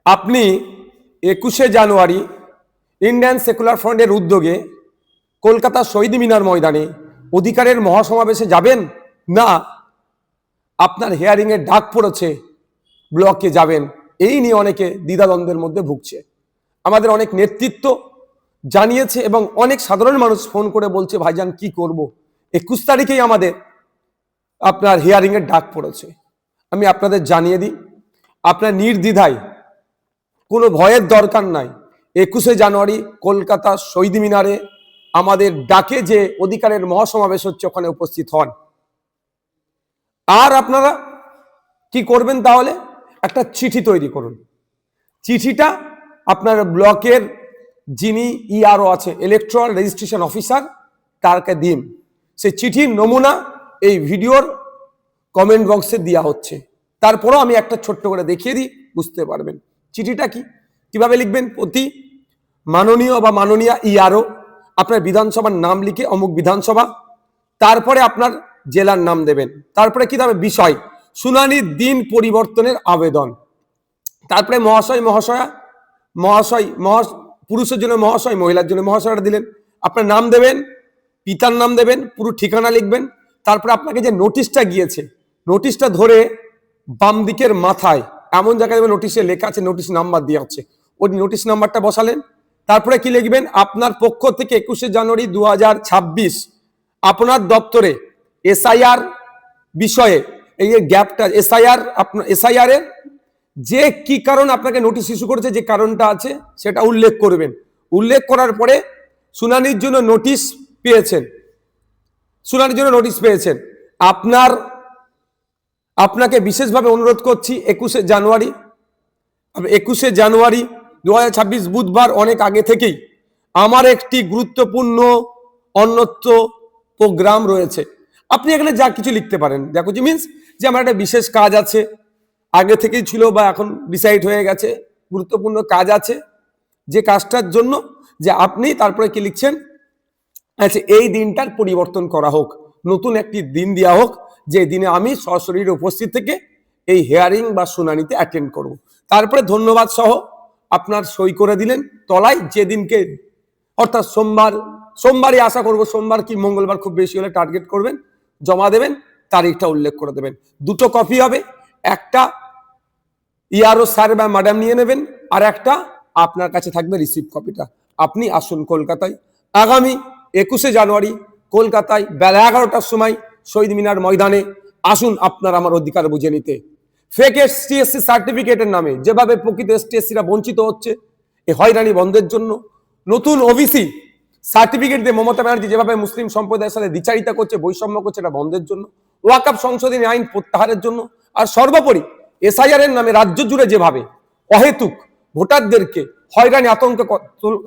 আপনি 21শে জানুয়ারি Indian secular ফ্রন্টের উদ্যোগে কলকাতা শহীদ মিনার ময়দানে অধিকারের মহাসমাবেশে যাবেন, না আপনার হিয়ারিং এর ডাক পড়েছে ব্লকে যাবেন, এই নিয়ে অনেকে দ্বিধাদ্বন্দ্বের মধ্যে ভুগছে। আমাদের অনেক নেতৃত্ব জানিয়েছে এবং অনেক সাধারণ মানুষ ফোন করে বলছে, ভাইজান কি করব, 21 তারিখেই আমাদের আপনার হিয়ারিং এর ডাক পড়েছে। আমি আপনাদের জানিয়ে দিই, আপনার নির্দ্বিধায়, কোনো ভয়ের দরকার নাই, 21শে জানুয়ারি কলকাতা শহীদ মিনারে আমাদের ডাকে যে অধিকারের মহাসমাবেশ হচ্ছে ওখানে উপস্থিত হন। আর আপনারা কি করবেন, তাহলে একটা চিঠি তৈরি করুন। চিঠিটা আপনার ব্লকের যিনি ইআরও আছে, ইলেকট্রাল রেজিস্ট্রেশন অফিসার, তারকে দিন। সেই চিঠির নমুনা এই ভিডিওর কমেন্ট বক্সে দেওয়া হচ্ছে। তারপরও আমি একটা ছোট্ট করে দেখিয়ে দিই, বুঝতে পারবেন চিঠিটা কিভাবে লিখবেন। প্রতি মাননীয় বা মাননীয়া ইআরও, আপনার বিধানসভার নাম লিখে অমুক বিধানসভা, তারপরে আপনার জেলার নাম দেবেন, তারপরে কি দেবে বিষয়, শুনানির দিন পরিবর্তনের আবেদন, তারপরে মহাশয় মহাশয়া, মহাশয় পুরুষের জন্য মহাশয়, মহিলার জন্য মহাশয়টা দিলেন, আপনার নাম দেবেন, পিতার নাম দেবেন, পুরো ঠিকানা লিখবেন। তারপরে আপনাকে যে নোটিশটা গিয়েছে, নোটিশটা ধরে বাম দিকের মাথায় এমন জায়গায় নোটিশে লেখা আছে, নোটিশ নাম্বার দেওয়া আছে, ওই নোটিশ নাম্বারটা বসালেন। তারপরে কি লিখবেন, আপনার পক্ষ থেকে 21শে জানুয়ারি 2026 আপনার দপ্তরে এসআইআর বিষয়ে, এই যে গ্যাপটা, এসআইআর এর যে কি কারণ আপনাকে নোটিশ ইস্যু করেছে, যে কারণটা আছে সেটা উল্লেখ করবেন। উল্লেখ করার পরে শুনানির জন্য নোটিশ পেয়েছেন, আপনাকে বিশেষভাবে অনুরোধ করছি 21শে জানুয়ারি 2026 বুধবার অনেক আগে থেকেই আমার একটি গুরুত্বপূর্ণ অন্যত্র প্রোগ্রাম রয়েছে। আপনি এখানে যা কিছু লিখতে পারেন, দেখো যে মিনস যে আমার একটা বিশেষ কাজ আছে, আগে থেকেই ছিল বা এখন ডিসাইড হয়ে গেছে, গুরুত্বপূর্ণ কাজ আছে, যে কাজটার জন্য যে আপনি তারপরে কি লিখছেন, আচ্ছা এই দিনটার পরিবর্তন করা হোক, নতুন একটি দিন দেওয়া হোক, যে দিনে আমি সশরীরে উপস্থিত থেকে এই হিয়ারিং বা শুনানিতে অ্যাটেন্ড করব। তারপরে ধন্যবাদ সহ আপনার সই করে দিলেন তলায়, যেদিনকে অর্থাৎ সোমবারই আশা করব, সোমবার কি মঙ্গলবার খুব বেশি হলে টার্গেট করবেন, জমা দেবেন, তারিখটা উল্লেখ করে দেবেন। দুটো কপি হবে, একটা ইআরও স্যার বা ম্যাডাম নিয়ে নেবেন, আর একটা আপনার কাছে থাকবে রিসিভ কপিটা। আপনি আসুন কলকাতায় আগামী 21শে জানুয়ারি কলকাতায় বেলা 11টার সময় শহীদ মিনার ময়দানে আসুন, আপনার আমার অধিকার বুঝে নিতে। ফেক এসটিএসসি সার্টিফিকেটের নামে যেভাবে প্রকৃত এসটিএসসিরা বঞ্চিত হচ্ছে, এই হয়রানি বন্ধের জন্য, নতুন ওবিসি সার্টিফিকেট দিয়ে মমতা ব্যানার্জি যেভাবে মুসলিম সম্প্রদায়ের সাথে দ্বিচারিতা করছে, বৈষম্য করছে, এটা বন্ধের জন্য, ওয়াকফ সংশোধনী আইন প্রত্যাহারের জন্য, আর সর্বোপরি এসআইআর এর নামে রাজ্য জুড়ে যেভাবে অহেতুক ভোটারদেরকে হয়রানি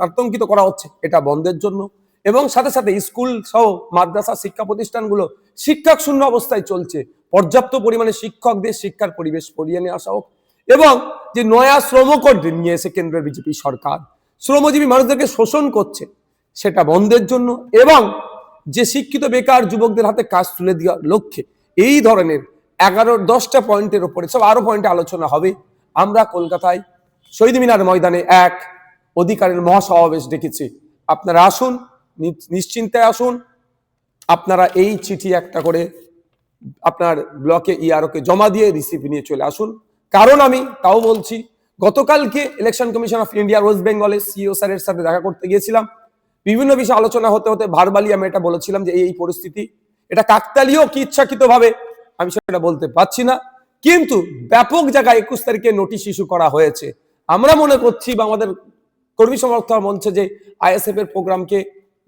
আতঙ্কিত করা হচ্ছে, এটা বন্ধের জন্য, এবং সাথে সাথে স্কুল সহ মাদ্রাসা শিক্ষা প্রতিষ্ঠানগুলো শিক্ষক শূন্য অবস্থায় চলছে, পর্যাপ্ত পরিমাণে শিক্ষকদের শিক্ষার পরিবেশ করিয়ে নিয়ে আসা হোক, এবং যে নয়া শ্রম কোড নিয়ে এসে কেন্দ্রের বিজেপি সরকার শ্রমজীবী মানুষদেরকে শোষণ করছে, সেটা বন্ধের জন্য, এবং যে শিক্ষিত বেকার যুবকদের হাতে কাজ তুলে দেওয়ার লক্ষ্যে এই ধরনের 10টা পয়েন্টের উপরে সব আরো পয়েন্টে আলোচনা হবে। আমরা কলকাতায় শহীদ মিনার ময়দানে এক অধিকারের মহাসমাবেশ ডেকেছি। আপনারা আসুন, নিশ্চিন্তে আসুন, আপনারা এই চিঠি একটা করে আপনার ব্লকে ইআরওকে জমা দিয়ে রিসিভ নিয়ে চলে আসুন। কারণ আমি তাও বলছি, গতকালকে election commission of India West বেঙ্গলের সিইও স্যারের সাথে দেখা করতে গিয়েছিলাম, বিভিন্ন বিষয়ে আলোচনা হতে হতে ভার্বালি আমি এটা বলেছিলাম যে এই পরিস্থিতি, এটা কাকতালীয় কি ইচ্ছাকৃত ভাবে আমি সেটা বলতে পারছি না, কিন্তু ব্যাপক জায়গায় 21 তারিখে নোটিশ ইস্যু করা হয়েছে। আমরা মনে করছি বা আমাদের কর্মী সমর্থক মঞ্চে যে আইএসএফ এর প্রোগ্রামকে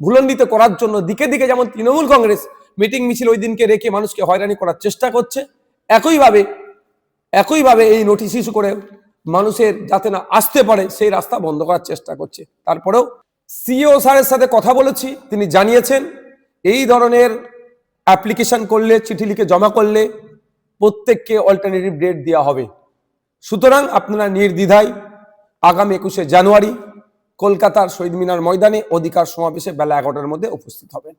ভুলণ্ডিত করার জন্য দিকে দিকে যেমন তৃণমূল কংগ্রেস মিটিং মিছিল ওই দিনকে রেখে মানুষকে হয়রানি করার চেষ্টা করছে, একইভাবে এই নোটিশ ইস্যু করে মানুষের যাতে না আসতে পারে সেই রাস্তা বন্ধ করার চেষ্টা করছে। তারপরেও সিইও স্যারের সাথে কথা বলেছি, তিনি জানিয়েছেন এই ধরনের অ্যাপ্লিকেশন করলে, চিঠি লিখে জমা করলে প্রত্যেককে অল্টারনেটিভ ডেট দেওয়া হবে। সুতরাং আপনারা নির্দ্বিধায় আগামী 21শে জানুয়ারি কলকাতার শহীদ মিনার ময়দানে অধিকার সমাবেশে বেলা 11টার মধ্যে উপস্থিত হবেন।